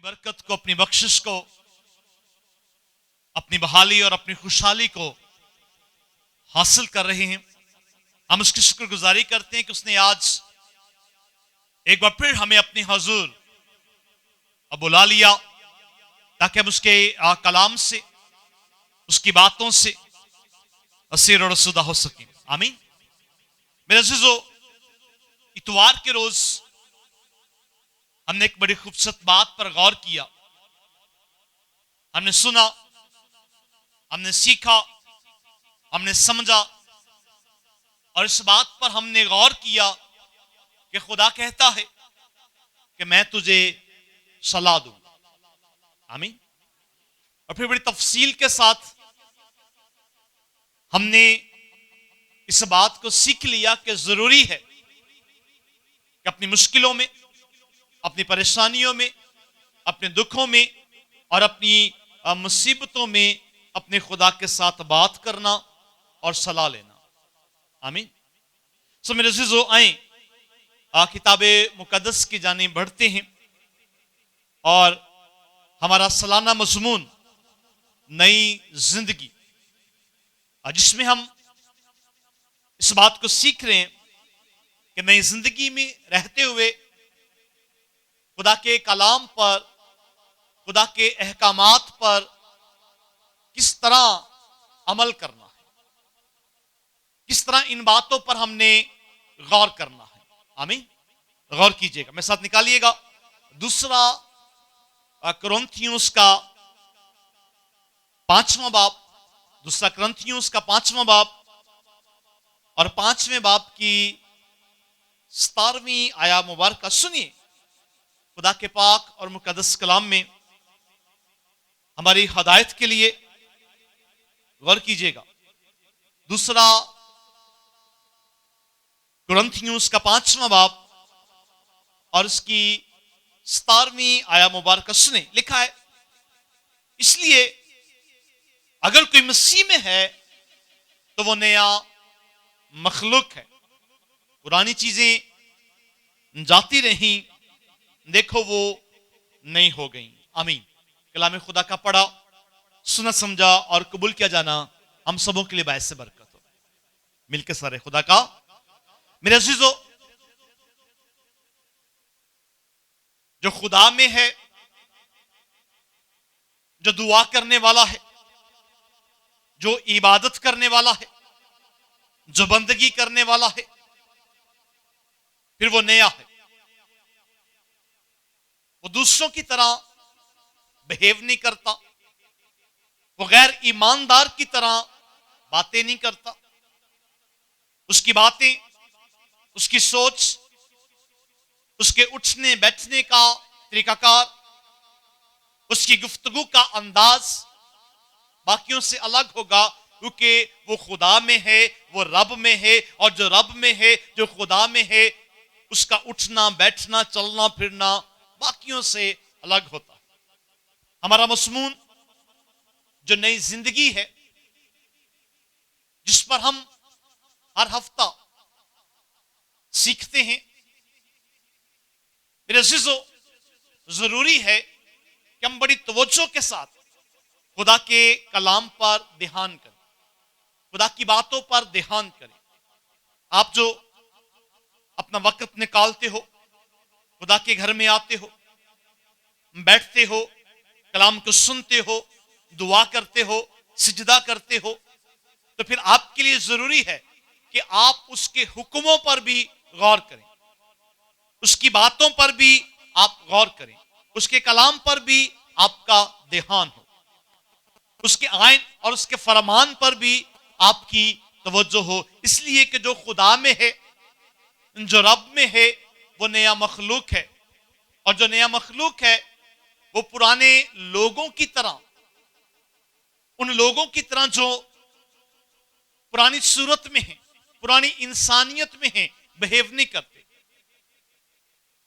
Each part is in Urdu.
برکت کو, اپنی بخشش کو, اپنی بحالی اور اپنی خوشحالی کو حاصل کر رہے ہیں. ہم اس کی شکر گزاری کرتے ہیں کہ اس نے آج ایک بار پھر ہمیں اپنے حضور اب بلا لیا تاکہ ہم اس کے کلام سے, اس کی باتوں سے اسیر اور رسودہ ہو سکیں. آمین. میرے عزیزو, اتوار کے روز ہم نے ایک بڑی خوبصورت بات پر غور کیا. ہم نے سنا, ہم نے سیکھا, ہم نے سمجھا, اور اس بات پر ہم نے غور کیا کہ خدا کہتا ہے کہ میں تجھے صلاح دوں. آمین. اور پھر بڑی تفصیل کے ساتھ ہم نے اس بات کو سیکھ لیا کہ ضروری ہے کہ اپنی مشکلوں میں, اپنی پریشانیوں میں, اپنے دکھوں میں اور اپنی مصیبتوں میں اپنے خدا کے ساتھ بات کرنا اور صلاح لینا. آمین. میرے عزیزو, آئیں کتاب مقدس کی جانب بڑھتے ہیں اور ہمارا سالانہ مضمون نئی زندگی, جس میں ہم اس بات کو سیکھ رہے ہیں کہ نئی زندگی میں رہتے ہوئے خدا کے کلام پر, خدا کے احکامات پر کس طرح عمل کرنا ہے, کس طرح ان باتوں پر ہم نے غور کرنا ہے. آمین. غور کیجئے گا, میرے ساتھ نکالیے گا دوسرا کرنتھیوس کا 5واں باب, دوسرا کرنتھیوس کا 5واں باب اور 5ویں باب کی 17ویں آیت مبارکہ سنیے. خدا کے پاک اور مقدس کلام میں ہماری ہدایت کے لیے غور کیجئے گا. دوسرا کرنتھیوس کا 5واں باب اور اس کی 17ویں آیت مبارکہ سنیں. لکھا ہے, اس لیے اگر کوئی مسیح میں ہے تو وہ نیا مخلوق ہے, پرانی چیزیں جاتی رہیں, دیکھو وہ نئی ہو گئیں. آمین. کلام خدا کا پڑھا, سنا, سمجھا اور قبول کیا جانا ہم سبوں کے لیے باعث برکت ہو. مل کے سارے خدا کا. میرے عزیزو, جو خدا میں ہے, جو دعا کرنے والا ہے, جو عبادت کرنے والا ہے, جو بندگی کرنے والا ہے, پھر وہ نیا ہے. وہ دوسروں کی طرح بہیو نہیں کرتا, وہ غیر ایماندار کی طرح باتیں نہیں کرتا. اس کی باتیں, اس کی سوچ, اس کے اٹھنے بیٹھنے کا طریقہ کار, اس کی گفتگو کا انداز باقیوں سے الگ ہوگا, کیونکہ وہ خدا میں ہے, وہ رب میں ہے, اور جو رب میں ہے, جو خدا میں ہے, اس کا اٹھنا بیٹھنا چلنا پھرنا باقیوں سے الگ ہوتا ہے. ہمارا مضمون جو نئی زندگی ہے, جس پر ہم ہر ہفتہ سیکھتے ہیں, میرے عزیزو ضروری ہے کہ ہم بڑی توجہ کے ساتھ خدا کے کلام پر دھیان کریں, خدا کی باتوں پر دھیان کریں. آپ جو اپنا وقت نکالتے ہو, خدا کے گھر میں آتے ہو, بیٹھتے ہو, کلام کو سنتے ہو, دعا کرتے ہو, سجدہ کرتے ہو, تو پھر آپ کے لیے ضروری ہے کہ آپ اس کے حکموں پر بھی غور کریں, اس کی باتوں پر بھی آپ غور کریں, اس کے کلام پر بھی آپ کا دھیان ہو, اس کے آئین اور اس کے فرمان پر بھی آپ کی توجہ ہو. اس لیے کہ جو خدا میں ہے, جو رب میں ہے, وہ نیا مخلوق ہے, اور جو نیا مخلوق ہے وہ پرانے لوگوں کی طرح, ان لوگوں کی طرح جو پرانی صورت میں ہیں, پرانی انسانیت میں ہیں, بہیو نہیں کرتے.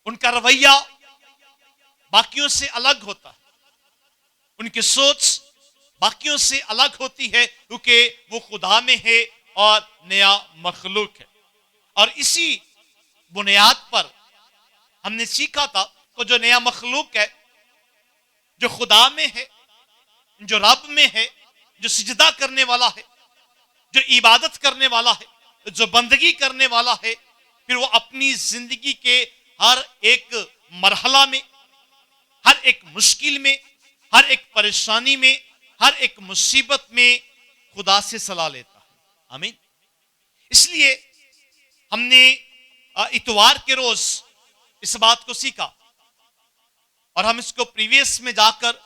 ان کا رویہ باقیوں سے الگ ہوتا ہے, ان کی سوچ باقیوں سے الگ ہوتی ہے, کیونکہ وہ خدا میں ہے اور نیا مخلوق ہے. اور اسی بنیاد پر ہم نے سیکھا تھا کہ جو نیا مخلوق ہے جو خدا میں ہے، جو رب میں ہے، جو سجدہ کرنے والا ہے، جو عبادت کرنے والا ہے، جو بندگی کرنے والا ہے، پھر وہ اپنی زندگی کے ہر ایک مرحلہ میں، ہر ایک مشکل میں، ہر ایک پریشانی میں، ہر ایک مصیبت میں خدا سے صلاح لیتا ہے. آمین. اس لیے ہم نے اتوار کے روز اس بات کو سیکھا، اور ہم اس کو پریویس میں جا کر،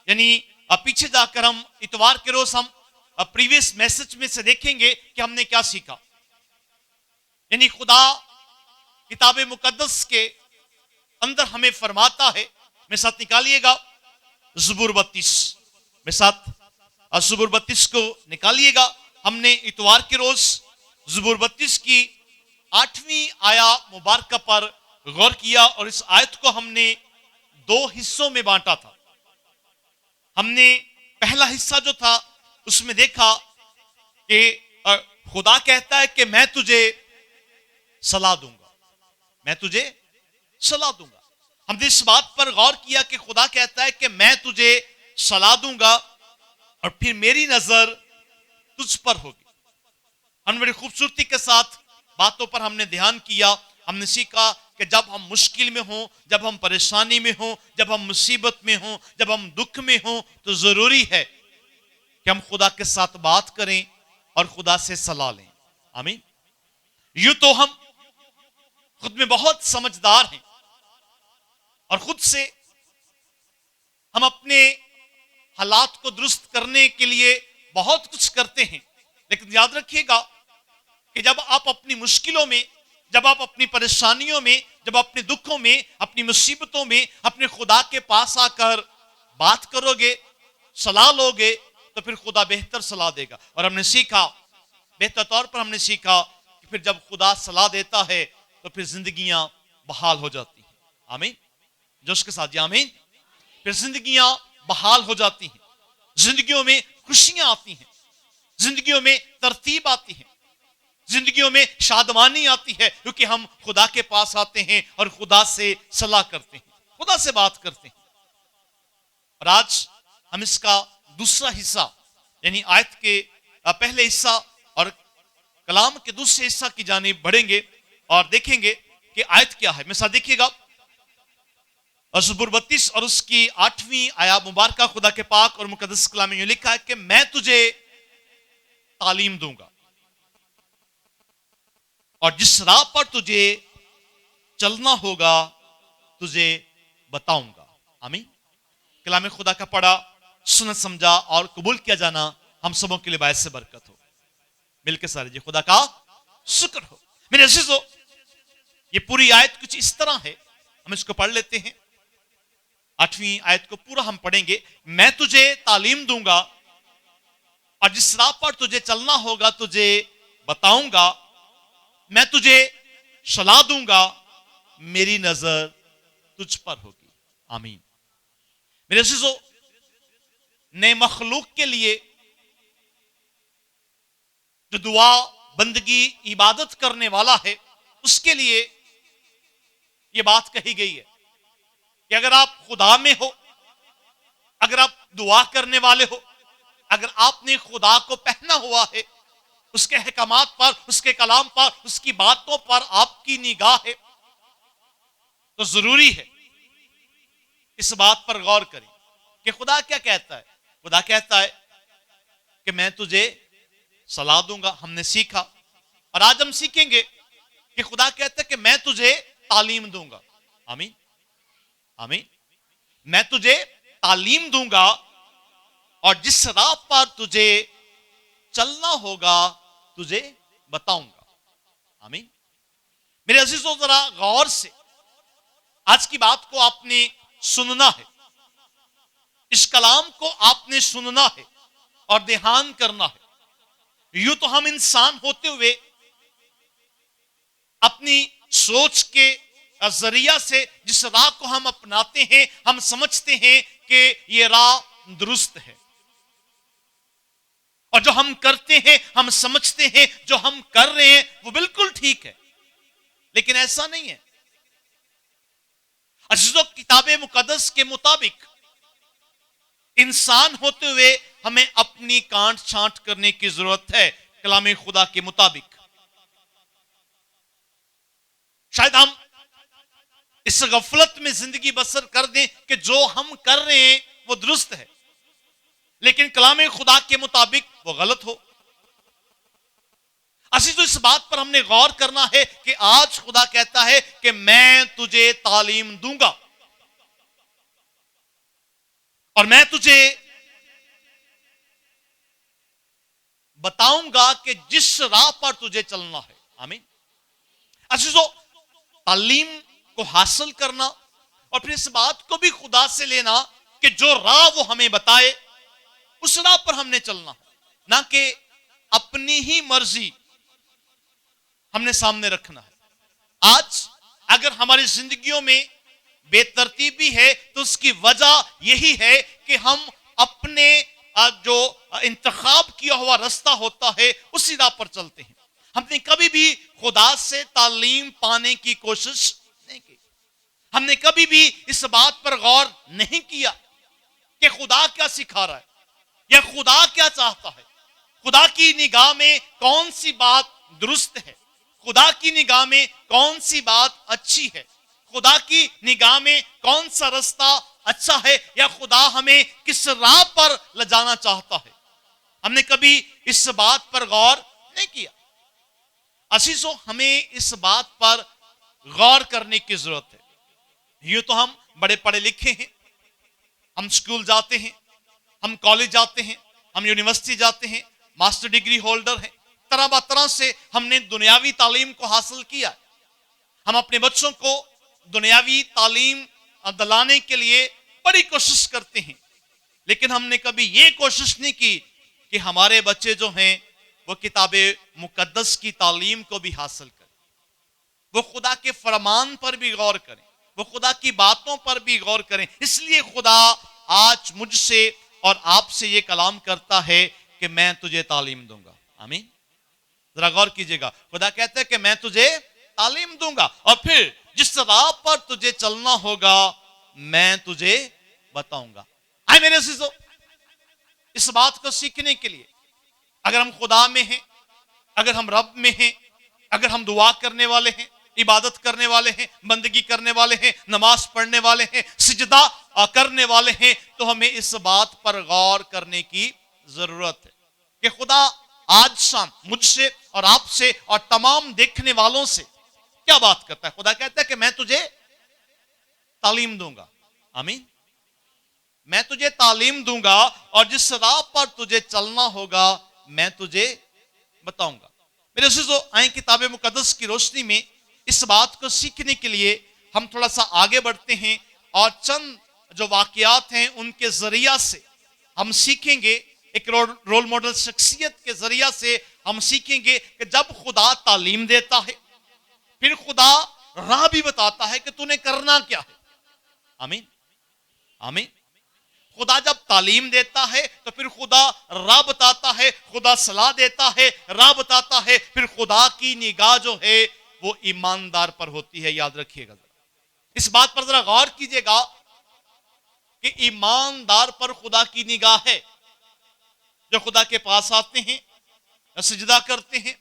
یعنی پیچھے جا کر ہم اتوار کے روز ہم پریویس میسج میں سے دیکھیں گے کہ ہم نے کیا سیکھا. یعنی خدا کتاب مقدس کے اندر ہمیں فرماتا ہے، میرے ساتھ نکالیے گا زبور 32، میرے ساتھ زبور 32 کو نکالیے گا. ہم نے اتوار کے روز زبور 32 کی 8ویں آیا مبارکہ پر غور کیا، اور اس آیت کو ہم نے 2 حصوں میں بانٹا تھا. ہم نے پہلا حصہ جو تھا اس میں دیکھا کہ خدا کہتا ہے کہ میں تجھے صلاح دوں گا، میں تجھے صلاح دوں گا. ہم نے اس بات پر غور کیا کہ خدا کہتا ہے کہ میں تجھے صلاح دوں گا، اور پھر میری نظر تجھ پر ہوگی. ہم بڑی خوبصورتی کے ساتھ باتوں پر ہم نے دھیان کیا. ہم نے سیکھا کہ جب ہم مشکل میں ہوں، جب ہم پریشانی میں ہوں، جب ہم مصیبت میں ہوں، جب ہم دکھ میں ہوں، تو ضروری ہے کہ ہم خدا کے ساتھ بات کریں اور خدا سے صلاح لیں. آمین. یوں تو ہم خود میں بہت سمجھدار ہیں، اور خود سے ہم اپنے حالات کو درست کرنے کے لیے بہت کچھ کرتے ہیں. لیکن یاد رکھیے گا کہ جب آپ اپنی مشکلوں میں، جب آپ اپنی پریشانیوں میں، جب اپنے دکھوں میں، اپنی مصیبتوں میں اپنے خدا کے پاس آ کر بات کرو گے، صلاح لو گے، تو پھر خدا بہتر صلاح دے گا. اور ہم نے سیکھا، بہتر طور پر ہم نے سیکھا کہ پھر جب خدا صلاح دیتا ہے تو پھر زندگیاں بحال ہو جاتی ہیں. آمین. جوش کے ساتھ جی آمین. پھر زندگیاں بحال ہو جاتی ہیں، زندگیوں میں خوشیاں آتی ہیں، زندگیوں میں ترتیب آتی ہے، زندگیوں میں شادمانی آتی ہے، کیونکہ ہم خدا کے پاس آتے ہیں اور خدا سے صلاح کرتے ہیں، خدا سے بات کرتے ہیں. اور آج ہم اس کا دوسرا حصہ، یعنی آیت کے پہلے حصہ اور کلام کے دوسرے حصہ کی جانب بڑھیں گے اور دیکھیں گے کہ آیت کیا ہے. میرے ساتھ دیکھیے گا زبور 32 اور اس کی 8ویں آیا مبارکہ. خدا کے پاک اور مقدس کلام میں یوں لکھا ہے کہ میں تجھے تعلیم دوں گا، اور جس راہ پر تجھے چلنا ہوگا تجھے بتاؤں گا. آمین. کلام خدا کا پڑھا، سنا، سمجھا اور قبول کیا جانا ہم سبوں کے لیے باعث سے برکت ہو. مل کے سارے جی خدا کا شکر ہو. میرے عزیزو، یہ پوری آیت کچھ اس طرح ہے، ہم اس کو پڑھ لیتے ہیں. 8ویں آیت کو پورا ہم پڑھیں گے. میں تجھے تعلیم دوں گا، اور جس راہ پر تجھے چلنا ہوگا تجھے بتاؤں گا. میں تجھے صلاح دوں گا، میری نظر تجھ پر ہوگی. آمین. میرے عزیزو، نئے مخلوق کے لیے جو دعا، بندگی، عبادت کرنے والا ہے، اس کے لیے یہ بات کہی گئی ہے کہ اگر آپ خدا میں ہو، اگر آپ دعا کرنے والے ہو، اگر آپ نے خدا کو پہنا ہوا ہے، اس کے احکامات پر، اس کے کلام پر، اس کی باتوں پر آپ کی نگاہ ہے، تو ضروری ہے اس بات پر غور کریں کہ خدا کیا کہتا ہے. خدا کہتا ہے کہ میں تجھے صلاح دوں گا. ہم نے سیکھا، اور آج ہم سیکھیں گے کہ خدا کہتا ہے کہ میں تجھے تعلیم دوں گا. آمین. آمین. میں تجھے تعلیم دوں گا، اور جس راہ پر تجھے چلنا ہوگا تجھے بتاؤں گا. آمین. میرے عزیزو، ذرا غور سے آج کی بات کو آپ نے سننا ہے، اس کلام کو آپ نے سننا ہے اور دھیان کرنا ہے. یوں تو ہم انسان ہوتے ہوئے اپنی سوچ کے ذریعہ سے جس راہ کو ہم اپناتے ہیں، ہم سمجھتے ہیں کہ یہ راہ درست ہے، اور جو ہم کرتے ہیں ہم سمجھتے ہیں جو ہم کر رہے ہیں وہ بالکل ٹھیک ہے. لیکن ایسا نہیں ہے. عزیزو، کتاب مقدس کے مطابق انسان ہوتے ہوئے ہمیں اپنی کانٹ چھانٹ کرنے کی ضرورت ہے کلام خدا کے مطابق. شاید ہم اس غفلت میں زندگی بسر کر دیں کہ جو ہم کر رہے ہیں وہ درست ہے، لیکن کلام خدا کے مطابق وہ غلط ہو. عزیزو، اس بات پر ہم نے غور کرنا ہے کہ آج خدا کہتا ہے کہ میں تجھے تعلیم دوں گا اور میں تجھے بتاؤں گا کہ جس راہ پر تجھے چلنا ہے. آمین. عزیزو، تعلیم کو حاصل کرنا اور پھر اس بات کو بھی خدا سے لینا کہ جو راہ وہ ہمیں بتائے اس راہ پر ہم نے چلنا، نہ کہ اپنی ہی مرضی ہم نے سامنے رکھنا ہے. آج اگر ہماری زندگیوں میں بے ترتیبی ہے تو اس کی وجہ یہی ہے کہ ہم اپنے جو انتخاب کیا ہوا رستہ ہوتا ہے اسی راہ پر چلتے ہیں. ہم نے کبھی بھی خدا سے تعلیم پانے کی کوشش نہیں کی. ہم نے کبھی بھی اس بات پر غور نہیں کیا کہ خدا کیا سکھا رہا ہے یا خدا کیا چاہتا ہے. خدا کی نگاہ میں کون سی بات درست ہے، خدا کی نگاہ میں کون سی بات اچھی ہے، خدا کی نگاہ میں کون سا رستہ اچھا ہے، یا خدا ہمیں کس راہ پر لے جانا چاہتا ہے. ہم نے کبھی اس بات پر غور نہیں کیا. عزیزو، ہمیں اس بات پر غور کرنے کی ضرورت ہے. یہ تو ہم بڑے پڑھے لکھے ہیں، ہم سکول جاتے ہیں، ہم کالج جاتے ہیں، ہم یونیورسٹی جاتے ہیں، ماسٹر ڈگری ہولڈر ہیں، طرح طرح سے ہم نے دنیاوی تعلیم کو حاصل کیا. ہم اپنے بچوں کو دنیاوی تعلیم دلانے کے لیے بڑی کوشش کرتے ہیں، لیکن ہم نے کبھی یہ کوشش نہیں کی کہ ہمارے بچے جو ہیں وہ کتاب مقدس کی تعلیم کو بھی حاصل کریں، وہ خدا کے فرمان پر بھی غور کریں، وہ خدا کی باتوں پر بھی غور کریں. اس لیے خدا آج مجھ سے اور آپ سے یہ کلام کرتا ہے کہ میں تجھے تعلیم دوں گا. آمین. ذرا غور کیجئے گا. خدا کہتا ہے کہ میں تجھے تعلیم دوں گا اور پھر جس راہ پر تجھے چلنا ہوگا میں تجھے بتاؤں گا. آئے میرے عزیزو، اس بات کو سیکھنے کے لیے اگر ہم خدا میں ہیں، اگر ہم رب میں ہیں، اگر ہم دعا کرنے والے ہیں، عبادت کرنے والے ہیں، بندگی کرنے والے ہیں، نماز پڑھنے والے ہیں، سجدہ کرنے والے ہیں، تو ہمیں اس بات پر غور کرنے کی ضرورت ہے کہ خدا آج شام مجھ سے اور آپ سے اور تمام دیکھنے والوں سے کیا بات کرتا ہے. خدا کہتا ہے کہ میں تجھے تعلیم دوں گا. آمین. میں تجھے تعلیم دوں گا اور جس راہ پر تجھے چلنا ہوگا میں تجھے بتاؤں گا. میرے عزیزو، آئیں کتاب مقدس کی روشنی میں اس بات کو سیکھنے کے لیے ہم تھوڑا سا آگے بڑھتے ہیں اور چند جو واقعات ہیں ان کے ذریعہ سے ہم سیکھیں گے. ایک رول ماڈل شخصیت کے ذریعہ سے ہم سیکھیں گے کہ جب خدا تعلیم دیتا ہے پھر خدا راہ بھی بتاتا ہے کہ تو نے کرنا کیا ہے. آمین. آمین. خدا جب تعلیم دیتا ہے تو پھر خدا راہ بتاتا ہے، خدا صلاح دیتا ہے، راہ بتاتا ہے. پھر خدا کی نگاہ جو ہے وہ ایماندار پر ہوتی ہے. یاد رکھیے گا، اس بات پر ذرا غور کیجئے گا کہ ایماندار پر خدا کی نگاہ ہے. جو خدا کے پاس آتے ہیں، سجدہ کرتے ہیں،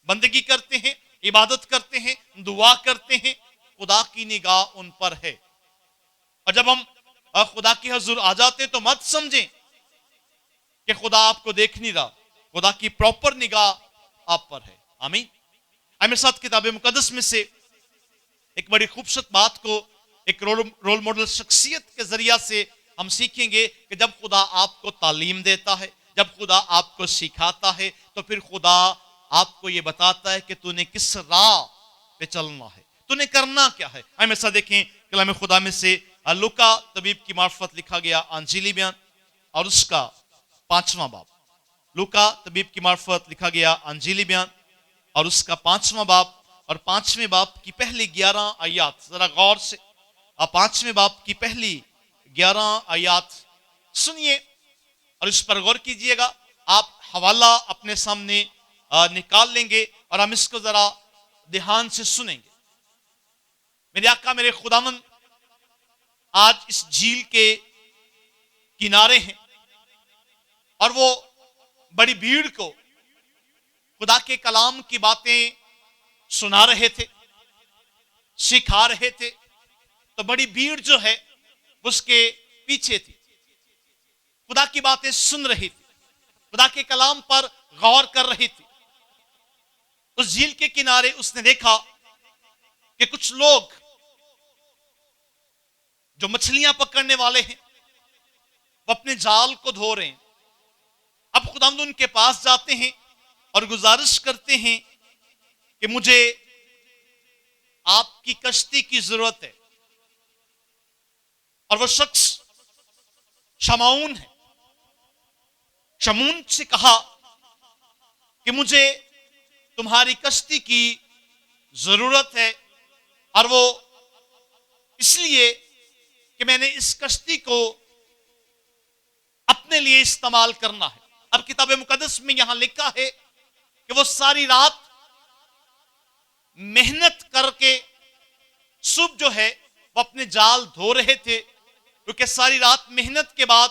بندگی کرتے ہیں، عبادت کرتے ہیں، دعا کرتے ہیں، خدا کی نگاہ ان پر ہے. اور جب ہم خدا کی حضور آ جاتے ہیں تو مت سمجھیں کہ خدا آپ کو دیکھ نہیں رہا. خدا کی پراپر نگاہ آپ پر ہے. آمین. میرے ساتھ کتاب مقدس میں سے ایک بڑی خوبصورت بات کو ایک رول ماڈل شخصیت کے ذریعہ سے ہم سیکھیں گے کہ جب خدا آپ کو تعلیم دیتا ہے، جب خدا آپ کو سکھاتا ہے تو پھر خدا آپ کو یہ بتاتا ہے کہ تو نے کس راہ پہ چلنا ہے، تو نے کرنا کیا ہے. میرے ساتھ دیکھیں کلام خدا میں سے لوکا طبیب کی معرفت لکھا گیا انجیلی بیان اور اس کا 5واں باب. لوکا طبیب کی معرفت لکھا گیا انجیلی بیان اور اس کا 5واں باب اور 5ویں باب کی پہلی 11 آیات. ذرا غور سے 5ویں باب کی پہلی 11 آیات سنیے اور اس پر غور کیجئے گا. آپ حوالہ اپنے سامنے نکال لیں گے اور ہم اس کو ذرا دھیان سے سنیں گے. میرے آقا میرے خداوند آج اس جھیل کے کنارے ہیں اور وہ بڑی بھیڑ کو خدا کے کلام کی باتیں سنا رہے تھے، سکھا رہے تھے، تو بڑی بھیڑ جو ہے اس کے پیچھے تھی، خدا کی باتیں سن رہی تھی، خدا کے کلام پر غور کر رہی تھی۔ اس جھیل کے کنارے اس نے دیکھا کہ کچھ لوگ جو مچھلیاں پکڑنے والے ہیں وہ اپنے جال کو دھو رہے ہیں۔ اب خداوند ان کے پاس جاتے ہیں اور گزارش کرتے ہیں کہ مجھے آپ کی کشتی کی ضرورت ہے، اور وہ شخص شمعون ہے۔ شمعون سے کہا کہ مجھے تمہاری کشتی کی ضرورت ہے، اور وہ اس لیے کہ میں نے اس کشتی کو اپنے لیے استعمال کرنا ہے۔ اب کتاب مقدس میں یہاں لکھا ہے کہ وہ ساری رات محنت کر کے صبح جو ہے وہ اپنے جال دھو رہے تھے، کیونکہ ساری رات محنت کے بعد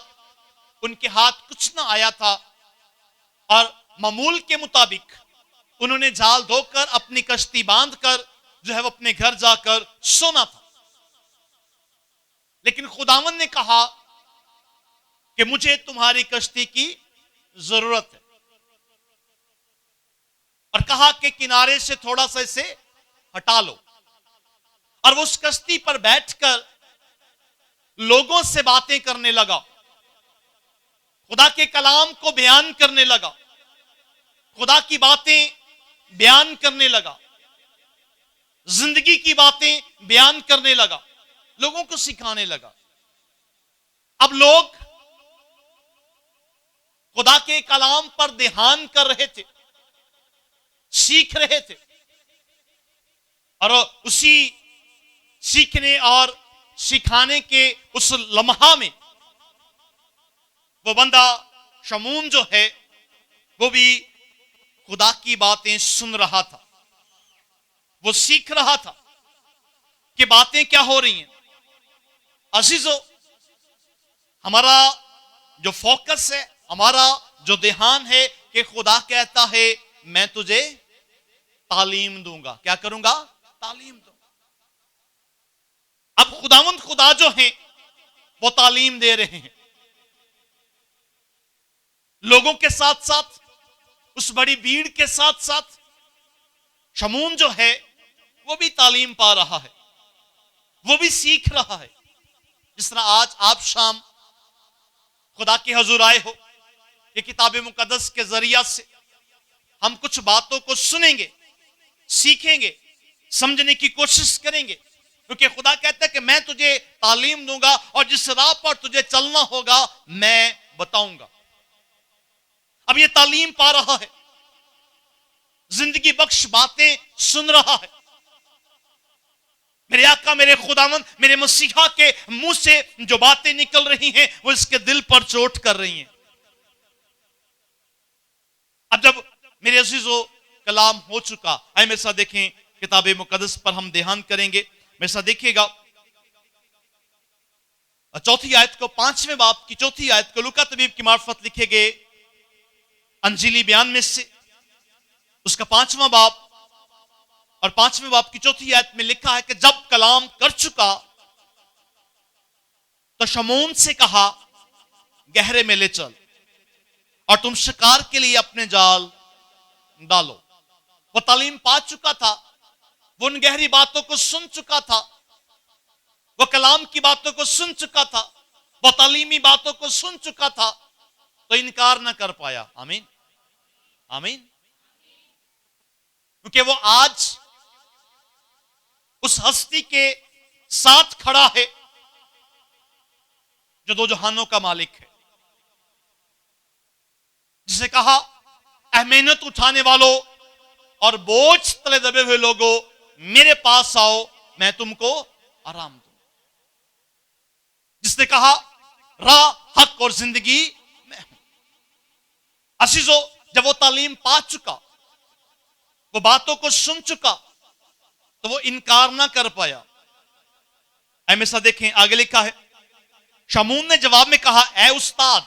ان کے ہاتھ کچھ نہ آیا تھا، اور معمول کے مطابق انہوں نے جال دھو کر اپنی کشتی باندھ کر جو ہے وہ اپنے گھر جا کر سونا تھا۔ لیکن خداوند نے کہا کہ مجھے تمہاری کشتی کی ضرورت ہے، اور کہا کہ کنارے سے تھوڑا سا اسے ہٹا لو، اور وہ اس کشتی پر بیٹھ کر لوگوں سے باتیں کرنے لگا، خدا کے کلام کو بیان کرنے لگا، خدا کی باتیں بیان کرنے لگا، زندگی کی باتیں بیان کرنے لگا، لوگوں کو سکھانے لگا۔ اب لوگ خدا کے کلام پر دھیان کر رہے تھے، سیکھ رہے تھے، اور اسی سیکھنے اور سکھانے کے اس لمحہ میں وہ بندہ شمعون جو ہے وہ بھی خدا کی باتیں سن رہا تھا، وہ سیکھ رہا تھا کہ باتیں کیا ہو رہی ہیں۔ عزیزو، ہمارا جو فوکس ہے، ہمارا جو دھیان ہے کہ خدا کہتا ہے میں تجھے تعلیم دوں گا۔ کیا کروں گا؟ تعلیم دوں گا۔ اب خداوند خدا جو ہیں وہ تعلیم دے رہے ہیں لوگوں کے ساتھ ساتھ، اس بڑی بھیڑ کے ساتھ ساتھ شمعون جو ہے وہ بھی تعلیم پا رہا ہے، وہ بھی سیکھ رہا ہے۔ جس طرح آج آپ شام خدا کے حضور آئے ہو، یہ کتاب مقدس کے ذریعہ سے ہم کچھ باتوں کو سنیں گے، سیکھیں گے، سمجھنے کی کوشش کریں گے، کیونکہ خدا کہتا ہے کہ میں تجھے تعلیم دوں گا، اور جس راہ پر تجھے چلنا ہوگا میں بتاؤں گا۔ اب یہ تعلیم پا رہا ہے، زندگی بخش باتیں سن رہا ہے۔ میرے آقا، میرے خداوند، میرے مسیحا کے منہ سے جو باتیں نکل رہی ہیں وہ اس کے دل پر چوٹ کر رہی ہیں۔ اب جب میرے عزیزو کلام ہو چکا، آئے میرے ساتھ دیکھیں کتاب مقدس پر ہم دھیان کریں گے۔ میرے ساتھ دیکھیے گا چوتھی آیت کو، 5ویں باب کی چوتھی آیت کو لوکا طبیب کی معرفت لکھے گئے انجیلی بیان میں سے، اس کا 5واں باب اور 5ویں باب کی چوتھی آیت میں لکھا ہے کہ جب کلام کر چکا تو شمعون سے کہا گہرے میں لے چل، اور تم شکار کے لیے اپنے جال ڈالو۔ وہ تعلیم پا چکا تھا، وہ ان گہری باتوں کو سن چکا تھا، وہ کلام کی باتوں کو سن چکا تھا، وہ تعلیمی باتوں کو سن چکا تھا، تو انکار نہ کر پایا۔ آمین، آمین۔ کیونکہ وہ آج اس ہستی کے ساتھ کھڑا ہے جو دو جہانوں کا مالک ہے، جسے کہا اے محنت اٹھانے والوں اور بوجھ تلے دبے ہوئے لوگوں، میرے پاس آؤ، میں تم کو آرام دوں۔ جس نے کہا راہ، حق اور زندگی میں ہوں۔ عزیزو، جب وہ تعلیم پا چکا، وہ باتوں کو سن چکا، تو وہ انکار نہ کر پایا۔ میرے ساتھ دیکھیں آگے لکھا ہے، شمعون نے جواب میں کہا اے استاد،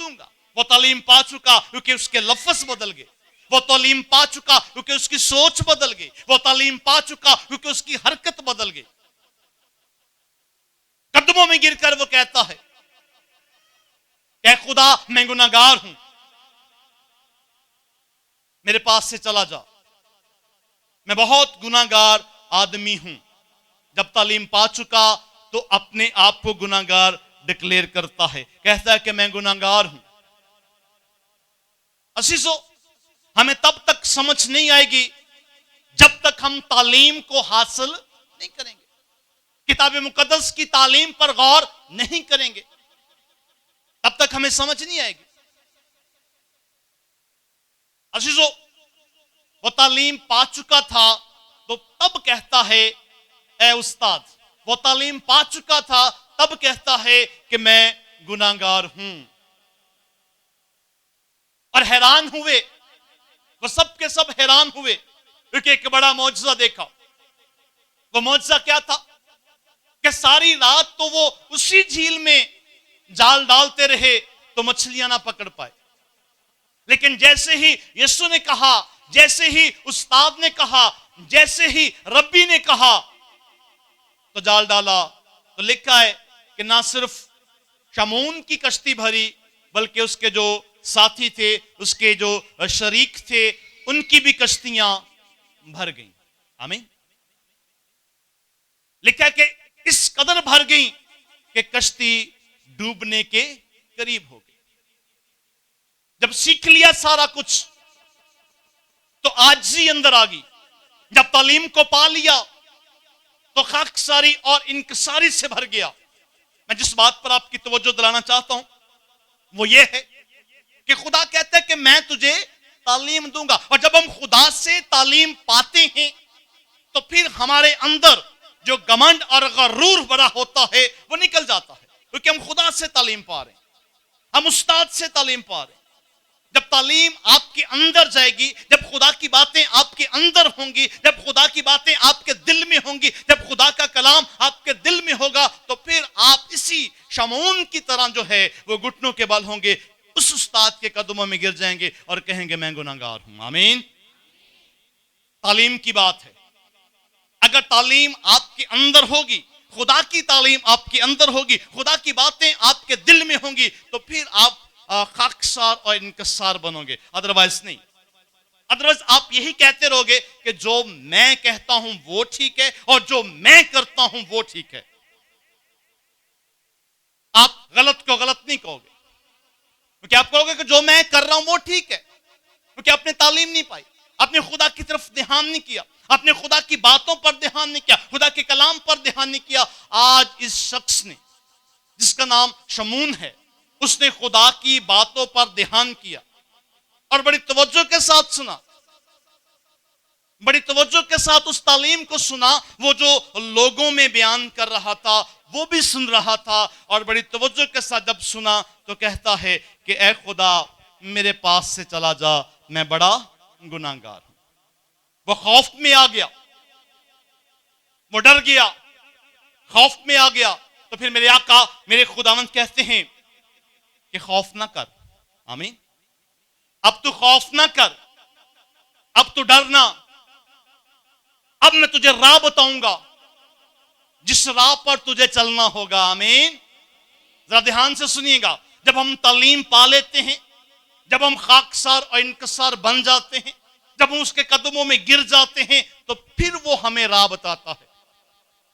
دوں گا. وہ تعلیم پا چکا کیونکہ اس کے لفظ بدل گئے. وہ تعلیم پا چکا کیونکہ اس کی سوچ بدل گئی. وہ تعلیم پا چکا کیونکہ اس کی حرکت بدل گئی. قدموں میں گر کر وہ کہتا ہے کہ خدا میں گناہگار ہوں, میرے پاس سے چلا جا, میں بہت گناہگار آدمی ہوں. جب تعلیم پا چکا تو اپنے آپ کو گناہگار ڈکلیئر کرتا ہے, کہتا ہے کہ میں گناہگار ہوں. عزیزو, ہمیں تب تک سمجھ نہیں آئے گی جب تک ہم تعلیم کو حاصل نہیں کریں گے, کتاب مقدس کی تعلیم پر غور نہیں کریں گے, تب تک ہمیں سمجھ نہیں آئے گی. عزیزو, وہ تعلیم پا چکا تھا تو تب کہتا ہے اے استاد, وہ تعلیم پا چکا تھا تب کہتا ہے کہ میں گناہگار ہوں. اور حیران ہوئے, وہ سب کے سب حیران ہوئے کیونکہ ایک بڑا معجزہ دیکھا. وہ معجزہ کیا تھا کہ ساری رات تو وہ اسی جھیل میں جال ڈالتے رہے تو مچھلیاں نہ پکڑ پائے, لیکن جیسے ہی یسوع نے کہا, جیسے ہی استاد نے کہا, جیسے ہی ربی نے کہا تو جال ڈالا. تو لکھا ہے کہ نہ صرف شمعون کی کشتی بھری بلکہ اس کے جو ساتھی تھے, اس کے جو شریک تھے, ان کی بھی کشتیاں بھر گئیں. آمین. لکھا ہے کہ اس قدر بھر گئیں کہ کشتی ڈوبنے کے قریب ہو گئی. جب سیکھ لیا سارا کچھ تو عاجزی اندر آ گئی. جب تعلیم کو پا لیا تو خاکساری اور انکساری سے بھر گیا. میں جس بات پر آپ کی توجہ دلانا چاہتا ہوں وہ یہ ہے کہ خدا کہتا ہے کہ میں تجھے تعلیم دوں گا. اور جب ہم خدا سے تعلیم پاتے ہیں تو پھر ہمارے اندر جو گمنڈ اور غرور بڑا ہوتا ہے وہ نکل جاتا ہے, کیونکہ ہم خدا سے تعلیم پا رہے ہیں, ہم استاد سے تعلیم پا رہے ہیں. جب تعلیم آپ کے اندر جائے گی, جب خدا کی باتیں آپ کے اندر ہوں گی, جب خدا کی باتیں آپ کے دل میں ہوں گی, جب خدا کا کلام آپ کے دل میں ہوگا تو پھر آپ اسی شمعون کی طرح جو ہے وہ گھٹنوں کے بل ہوں گے, اس استاد کے قدموں میں گر جائیں گے اور کہیں گے میں گناہگار ہوں. آمین. تعلیم کی بات ہے. اگر تعلیم آپ کے اندر ہوگی, خدا کی تعلیم آپ کے اندر ہوگی, خدا کی باتیں آپ کے دل میں ہوں گی تو پھر آپ خاکسار اور انکسار بنو گے, ادروائز نہیں. ادروائز آپ یہی کہتے رہو گے کہ جو میں کہتا ہوں وہ ٹھیک ہے اور جو میں کرتا ہوں وہ ٹھیک ہے. آپ غلط کو غلط نہیں کہو گے, کیونکہ آپ کہو گے کہ جو میں کر رہا ہوں وہ ٹھیک ہے, کیونکہ آپ نے تعلیم نہیں پائی, آپ نے خدا کی طرف دھیان نہیں کیا, آپ نے خدا کی باتوں پر دھیان نہیں کیا, خدا کے کلام پر دھیان نہیں کیا. آج اس شخص نے جس کا نام شمعون ہے, اس نے خدا کی باتوں پر دھیان کیا اور بڑی توجہ کے ساتھ سنا, بڑی توجہ کے ساتھ اس تعلیم کو سنا. وہ جو لوگوں میں بیان کر رہا تھا وہ بھی سن رہا تھا, اور بڑی توجہ کے ساتھ جب سنا تو کہتا ہے کہ اے خدا میرے پاس سے چلا جا, میں بڑا گناہگار ہوں. وہ خوف میں آ گیا, وہ ڈر گیا, خوف میں آ گیا. تو پھر میرے آقا میرے خداوند کہتے ہیں کہ خوف نہ کر. آمین. اب تو خوف نہ کر, اب تو ڈرنا, اب میں تجھے راہ بتاؤں گا جس راہ پر تجھے چلنا ہوگا. آمین. ذرا دھیان سے سنیے گا, جب ہم تعلیم پا لیتے ہیں, جب ہم خاکسار اور انکسار بن جاتے ہیں, جب ہم اس کے قدموں میں گر جاتے ہیں تو پھر وہ ہمیں راہ بتاتا ہے.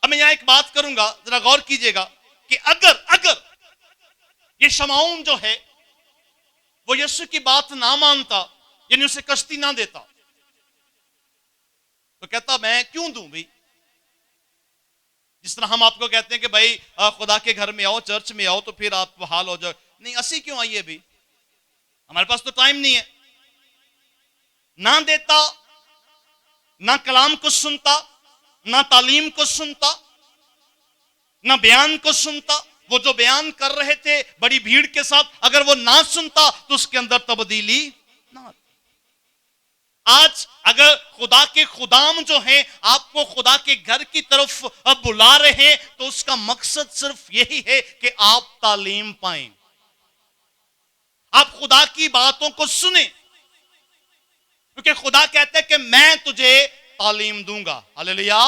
اب میں یہاں ایک بات کروں گا, ذرا غور کیجئے گا کہ اگر یہ شمعون جو ہے وہ یسوع کی بات نہ مانتا, یعنی اسے کشتی نہ دیتا, تو کہتا میں کیوں دوں بھائی. جس طرح ہم آپ کو کہتے ہیں کہ بھائی خدا کے گھر میں آؤ, چرچ میں آؤ تو پھر آپ بحال ہو جاؤ. نہیں, اسی کیوں آئیے بھی, ہمارے پاس تو ٹائم نہیں ہے. نہ دیتا, نہ کلام کو سنتا, نہ تعلیم کو سنتا, نہ بیان کو سنتا. وہ جو بیان کر رہے تھے بڑی بھیڑ کے ساتھ, اگر وہ نہ سنتا تو اس کے اندر تبدیلی نہ آتی. آج اگر خدا کے خدام جو ہیں آپ کو خدا کے گھر کی طرف بلا رہے ہیں تو اس کا مقصد صرف یہی ہے کہ آپ تعلیم پائیں. آپ خدا کی باتوں کو سنیں، کیونکہ خدا کہتا ہے کہ میں تجھے تعلیم دوں گا. ہاللیلویا.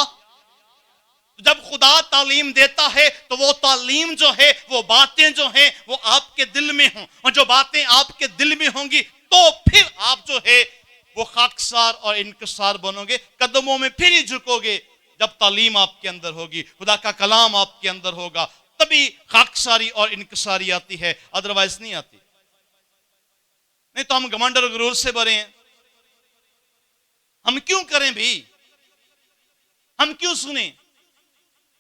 جب خدا تعلیم دیتا ہے تو وہ تعلیم جو ہے، وہ باتیں جو ہیں وہ آپ کے دل میں ہوں، اور جو باتیں آپ کے دل میں ہوں گی تو پھر آپ جو ہے وہ خاکسار اور انکسار بنو گے، قدموں میں پھر ہی جھکو گے. جب تعلیم آپ کے اندر ہوگی، خدا کا کلام آپ کے اندر ہوگا، تبھی خاکساری اور انکساری آتی ہے، ادروائز نہیں آتی. نہیں تو ہم گھمنڈ اور غرور سے بھرے ہیں. ہم کیوں کریں بھی؟ ہم کیوں سنیں؟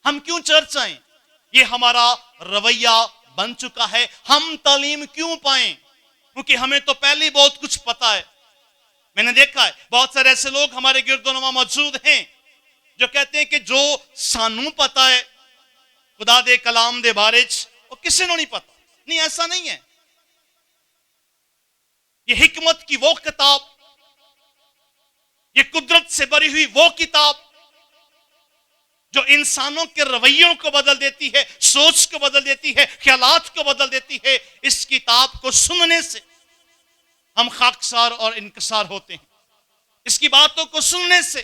ہم کیوں چرچ آئیں؟ یہ ہمارا رویہ بن چکا ہے. ہم تعلیم کیوں پائیں؟ کیونکہ ہمیں تو پہلے ہی بہت کچھ پتا ہے. میں نے دیکھا ہے بہت سارے ایسے لوگ ہمارے گرد و نواح موجود ہیں جو کہتے ہیں کہ جو سانوں پتا ہے خدا دے کلام دے بارے وہ کسی نو نہیں پتا. نہیں، ایسا نہیں ہے. یہ حکمت کی وہ کتاب، یہ قدرت سے بری ہوئی وہ کتاب جو انسانوں کے رویوں کو بدل دیتی ہے، سوچ کو بدل دیتی ہے، خیالات کو بدل دیتی ہے. اس کتاب کو سننے سے ہم خاکسار اور انکسار ہوتے ہیں. اس کی باتوں کو سننے سے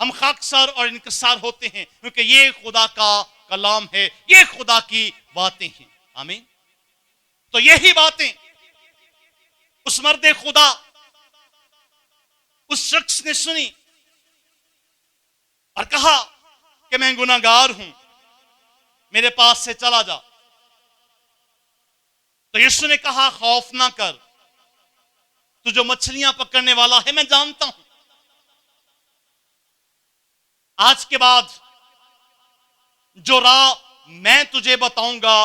ہم خاکسار اور انکسار ہوتے ہیں، کیونکہ یہ خدا کا کلام ہے، یہ خدا کی باتیں ہیں. آمین. تو یہی باتیں اس مرد خدا، اس شخص نے سنی اور کہا کہ میں گناہ گار ہوں، میرے پاس سے چلا جا. تو یسوع نے کہا خوف نہ کر، تو جو مچھلیاں پکڑنے والا ہے میں جانتا ہوں. آج کے بعد جو راہ میں تجھے بتاؤں گا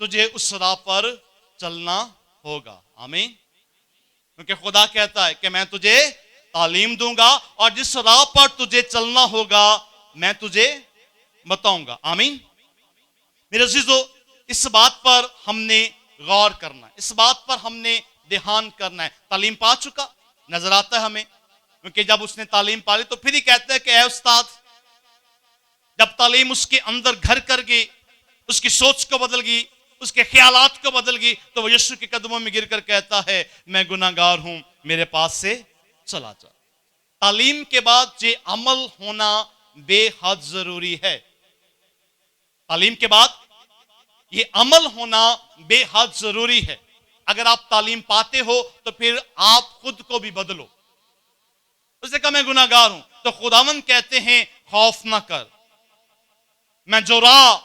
تجھے اس راہ پر چلنا ہوگا. آمین. کیونکہ خدا کہتا ہے کہ میں تجھے تعلیم دوں گا اور جس راہ پر تجھے چلنا ہوگا میں تجھے بتاؤں گا. آمین. میرے عزیزو، اس بات پر ہم نے غور کرنا ہے، اس بات پر ہم نے دھیان کرنا ہے. تعلیم پا چکا نظر آتا ہے ہمیں، کیونکہ جب اس نے تعلیم پا لی تو پھر ہی کہتا ہے کہ اے استاد. جب تعلیم اس کے اندر گھر کر گئی، اس کی سوچ کو بدل گئی، اس کے خیالات کو بدل گئی، تو وہ یسوع کے قدموں میں گر کر کہتا ہے میں گناہ گار ہوں، میرے پاس سے چلا جا. تعلیم کے بعد یہ عمل ہونا بے حد ضروری ہے. تعلیم کے بعد یہ عمل ہونا بے حد ضروری ہے. اگر آپ تعلیم پاتے ہو تو پھر آپ خود کو بھی بدلو. اس نے کہا میں گناہ گار ہوں، تو خداوند کہتے ہیں خوف نہ کر، میں جو راہ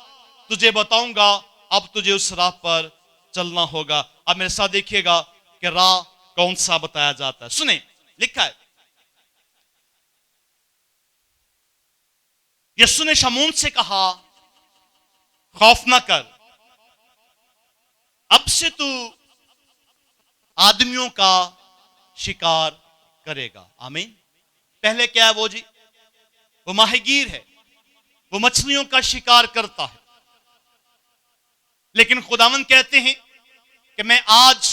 تجھے بتاؤں گا اب تجھے اس راہ پر چلنا ہوگا. اب میرے ساتھ دیکھیے گا کہ راہ کون سا بتایا جاتا ہے. سنیں، لکھا ہے یسوع نے شمعون سے کہا خوف نہ کر، اب سے تو آدمیوں کا شکار کرے گا. آمین. پہلے کیا ہے وہ جی؟ وہ ماہی گیر ہے، وہ مچھلیوں کا شکار کرتا ہے. لیکن خداوند کہتے ہیں کہ میں آج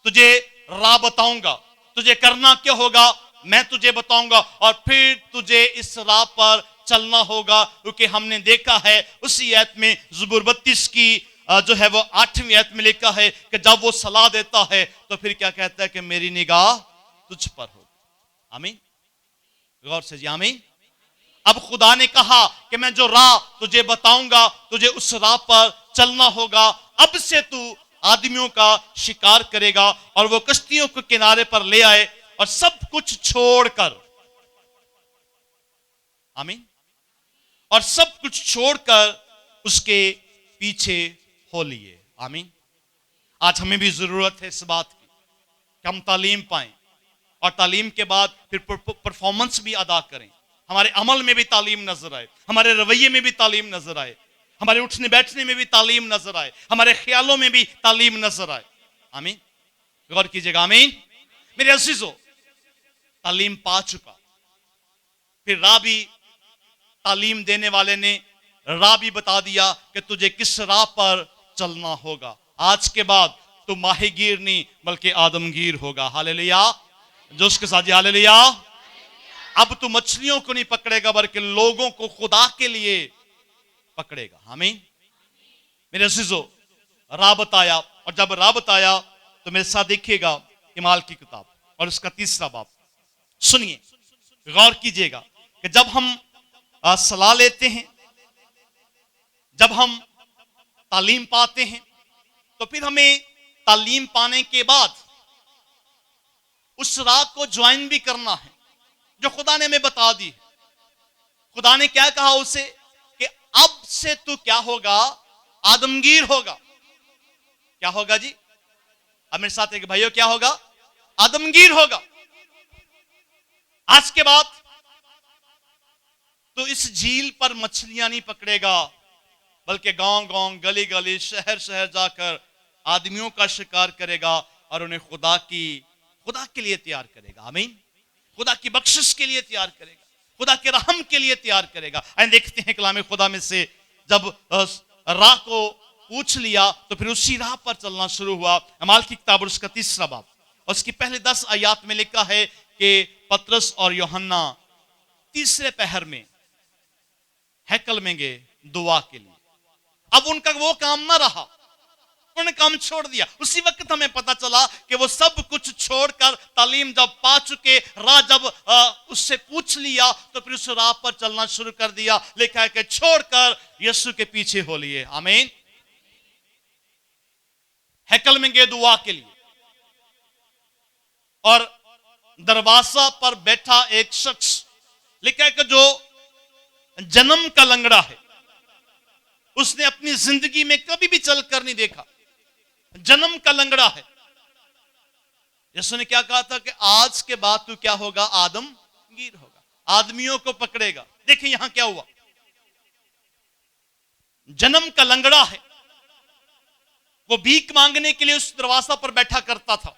تجھے راہ بتاؤں گا، تجھے کرنا کیا ہوگا میں تجھے بتاؤں گا، اور پھر تجھے اس راہ پر چلنا ہوگا. کیونکہ ہم نے دیکھا ہے اسی آیت میں زبور 32 کی جو ہے وہ 8ویں آیت میں لکھا ہے کہ جب وہ صلاح دیتا ہے تو پھر کیا کہتا ہے کہ میری نگاہ تجھ پر ہوگی. آمین. غور سے جی. آمین. اب خدا نے کہا کہ میں جو راہ تجھے بتاؤں گا تجھے اس راہ پر چلنا ہوگا. اب سے تو آدمیوں کا شکار کرے گا، اور وہ کشتیوں کو کنارے پر لے آئے اور سب کچھ چھوڑ کر، آمین، اور سب کچھ چھوڑ کر اس کے پیچھے ہو لیے. آمین. آج ہمیں بھی ضرورت ہے اس بات کی کہ ہم تعلیم پائیں اور تعلیم کے بعد پھر پرفارمنس بھی ادا کریں. ہمارے عمل میں بھی تعلیم نظر آئے، ہمارے رویے میں بھی تعلیم نظر آئے، ہمارے اٹھنے بیٹھنے میں بھی تعلیم نظر آئے، ہمارے خیالوں میں بھی تعلیم نظر آئے. آمین. غور کیجئے گا. آمین. میرے عزیزو، تعلیم پا چکا، پھر راہ بھی تعلیم دینے والے نے راہ بھی بتا دیا کہ تجھے کس راہ پر چلنا ہوگا. آج کے بعد تو ماہی گیر نہیں بلکہ آدمگیر ہوگا. ہاللیلویا. جو اس کے ساتھ ہاللیلویا. اب تو مچھلیوں کو نہیں پکڑے گا بلکہ لوگوں کو خدا کے لیے پکڑے گا. آمین. میرے عزیزو، راہ بتایا، اور جب راہ بتایا تو میرے ساتھ دیکھیے گا اعمال کی کتاب اور اس کا 3 باب. سنیے، غور کیجئے گا کہ جب ہم صلاح لیتے ہیں، جب ہم تعلیم پاتے ہیں، تو پھر ہمیں تعلیم پانے کے بعد اس راہ کو جوائن بھی کرنا ہے جو خدا نے ہمیں بتا دی. خدا نے کیا کہا اسے کہ اب سے تو کیا ہوگا؟ آدمگیر ہوگا. کیا ہوگا جی؟ اب میرے ساتھ ایک بھائیو، کیا ہوگا؟ آدمگیر ہوگا. آج کے بعد تو اس جھیل پر مچھلیاں نہیں پکڑے گا، بلکہ گاؤں گاؤں، گلی گلی، شہر شہر جا کر آدمیوں کا شکار کرے گا اور انہیں خدا کے لیے تیار کرے گا. آمین. خدا کی بخشش کے لیے تیار کرے گا، خدا کے رحم کے لیے تیار کرے گا. آئیں دیکھتے ہیں کلام خدا میں سے جب راہ کو پوچھ لیا تو پھر اسی راہ پر چلنا شروع ہوا. اعمال کی کتاب اور اس کا 3 باب اور اس کی پہلے 10 آیات میں لکھا ہے کہ پطرس اور یوحنا تیسرے پہر میں ہیکل میں گئے دعا کے لیے. اب ان کا وہ کام نہ رہا، انہوں نے کام چھوڑ دیا. اسی وقت ہمیں پتا چلا کہ وہ سب کچھ چھوڑ کر تعلیم جب پا چکے، راہ جب اس سے پوچھ لیا تو پھر اس راہ پر چلنا شروع کر دیا. لکھا ہے کہ چھوڑ کر یسوع کے پیچھے ہو لیے. آمین. ہیکل میں گئے دعا کے لیے اور دروازہ پر بیٹھا ایک شخص، لکھا ہے کہ جو جنم کا لنگڑا ہے، اس نے اپنی زندگی میں کبھی بھی چل کر نہیں دیکھا. جنم کا لنگڑا ہے. یسوع نے کیا کہا تھا کہ آج کے بعد تو کیا ہوگا؟ آدم گیر ہوگا، آدمیوں کو پکڑے گا. دیکھیں یہاں کیا ہوا. جنم کا لنگڑا ہے، وہ بھیک مانگنے کے لیے اس دروازہ پر بیٹھا کرتا تھا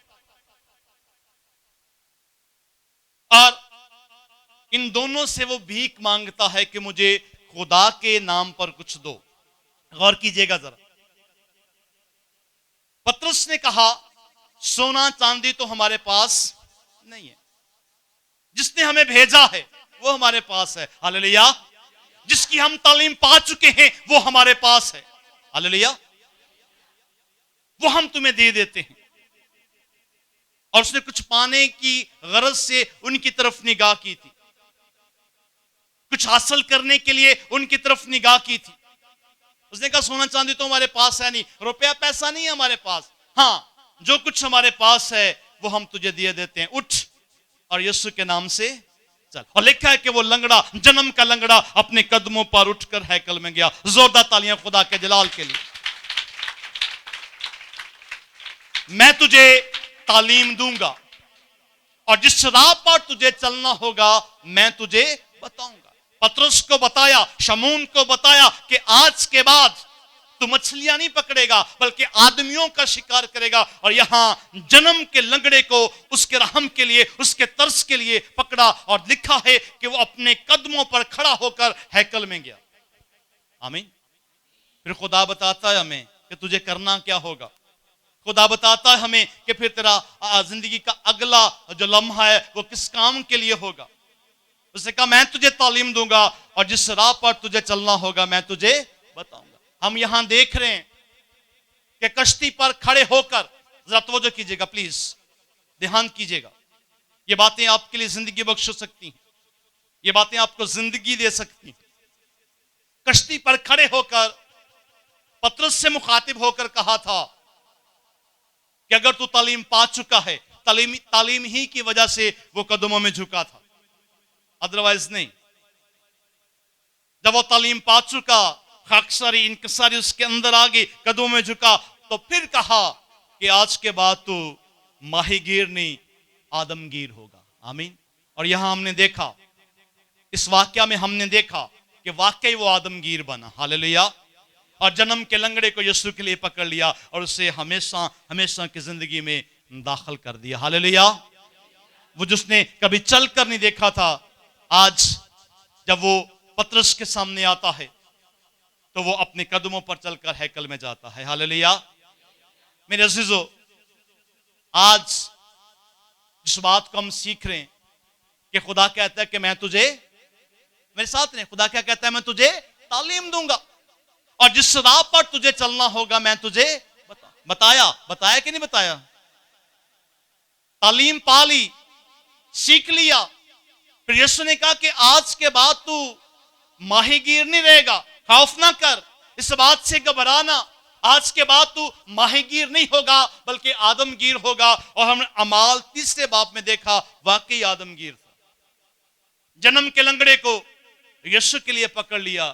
اور ان دونوں سے وہ بھیک مانگتا ہے کہ مجھے خدا کے نام پر کچھ دو. غور کیجئے گا ذرا. پطرس نے کہا سونا چاندی تو ہمارے پاس نہیں ہے، جس نے ہمیں بھیجا ہے وہ ہمارے پاس ہے. ہاللیلویا. جس کی ہم تعلیم پا چکے ہیں وہ ہمارے پاس ہے. ہاللیلویا. وہ ہم تمہیں دے دیتے ہیں. اور اس نے کچھ پانے کی غرض سے ان کی طرف نگاہ کی تھی، کچھ حاصل کرنے کے لیے ان کی طرف نگاہ کی تھی. اس نے کہا سونا چاندی تو ہمارے پاس ہے نہیں، روپیہ پیسہ نہیں ہے ہمارے پاس، ہاں جو کچھ ہمارے پاس ہے وہ ہم تجھے دے دیتے ہیں. اٹھ اور یسوع کے نام سے چل. اور لکھا ہے کہ وہ لنگڑا، جنم کا لنگڑا اپنے قدموں پر اٹھ کر ہیکل میں گیا. زوردار تالیاں خدا کے جلال کے لیے. میں تجھے تعلیم دوں گا اور جس راہ پر تجھے چلنا ہوگا میں تجھے بتاؤں گا. پطرس کو بتایا، شمون کو بتایا کہ آج کے بعد تو مچھلیاں نہیں پکڑے گا بلکہ آدمیوں کا شکار کرے گا. اور یہاں جنم کے لنگڑے کو اس کے رحم کے لیے، اس کے ترس کے لیے پکڑا اور لکھا ہے کہ وہ اپنے قدموں پر کھڑا ہو کر ہیکل میں گیا. آمین. پھر خدا بتاتا ہے ہمیں کہ تجھے کرنا کیا ہوگا. خدا بتاتا ہے ہمیں کہ پھر تیرا زندگی کا اگلا جو لمحہ ہے وہ کس کام کے لیے ہوگا. اس نے کہا میں تجھے تعلیم دوں گا اور جس راہ پر تجھے چلنا ہوگا میں تجھے بتاؤں گا. ہم یہاں دیکھ رہے ہیں کہ کشتی پر کھڑے ہو کر، ذرا توجہ کیجئے گا پلیز، دھیان کیجئے گا. یہ باتیں آپ کے لیے زندگی بخش سکتی ہیں، یہ باتیں آپ کو زندگی دے سکتی ہیں. کشتی پر کھڑے ہو کر پطرس سے مخاطب ہو کر کہا تھا کہ اگر تو تعلیم پا چکا ہے، تعلیم ہی کی وجہ سے وہ قدموں میں جھکا تھا، ادروائز نہیں. جب وہ تعلیم پا چکا، خاکساری انکساری اس کے اندر آگے، قدموں میں جھکا، تو پھر کہا کہ آج کے بعد تو ماہی گیر نہیں آدمگیر ہوگا. آمین. اور یہاں ہم نے دیکھا، اس واقعہ میں ہم نے دیکھا کہ واقعی وہ آدمگیر بنا. ہاللیلویا. اور جنم کے لنگڑے کو یسوع کے لیے پکڑ لیا اور اسے ہمیشہ ہمیشہ کی زندگی میں داخل کر دیا. ہاللیلویا. وہ جس نے کبھی چل کر نہیں دیکھا تھا، آج جب وہ پطرس کے سامنے آتا ہے تو وہ اپنے قدموں پر چل کر ہیکل میں جاتا ہے. ہاللیلویا. میرے عزیزو، آج جس بات کو ہم سیکھ رہے ہیں کہ خدا کہتا ہے کہ میں تجھے، میرے ساتھ نہیں، خدا کیا کہتا ہے؟ میں تجھے تعلیم دوں گا اور جس راہ پر تجھے چلنا ہوگا میں تجھے بتاؤں. بتایا کہ نہیں بتایا؟ تعلیم پا لی، سیکھ لیا، پھر یسوع نے کہا کہ آج کے بعد تو ماہی گیر نہیں رہے گا، خوف نہ کر، اس بات سے گھبرانا، آج کے بعد تو ماہی گیر نہیں ہوگا بلکہ آدم گیر ہوگا۔ اور ہم نے اعمال 3 باب میں دیکھا واقعی آدم گیر تھا۔ جنم کے لنگڑے کو یسوع کے لیے پکڑ لیا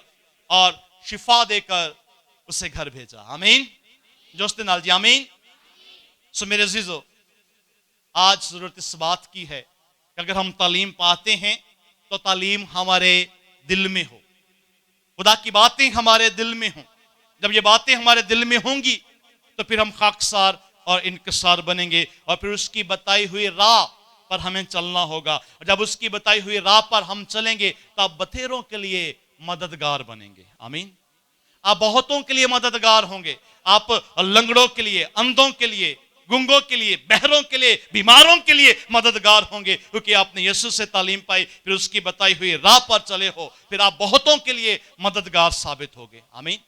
اور شفا دے کر اسے گھر بھیجا۔ آمین، جو اس نال جی آمین۔ سو میرے عزیزو، آج ضرورت اس بات کی ہے کہ اگر ہم تعلیم پاتے ہیں تو تعلیم ہمارے دل میں ہو، خدا کی باتیں ہمارے دل میں ہوں۔ جب یہ باتیں ہمارے دل میں ہوں گی تو پھر ہم خاکسار اور انکسار بنیں گے، اور پھر اس کی بتائی ہوئی راہ پر ہمیں چلنا ہوگا۔ اور جب اس کی بتائی ہوئی راہ پر ہم چلیں گے تو آپ بتھیروں کے لیے مددگار بنیں گے۔ آمین۔ آپ بہتوں کے لیے مددگار ہوں گے، آپ لنگڑوں کے لیے، اندھوں کے لیے، گنگوں کے لیے، بہروں کے لیے، بیماروں کے لیے مددگار ہوں گے، کیونکہ آپ نے یسوع سے تعلیم پائی، پھر اس کی بتائی ہوئی راہ پر چلے ہو، پھر آپ بہتوں کے لیے مددگار ثابت ہوگے۔ آمین۔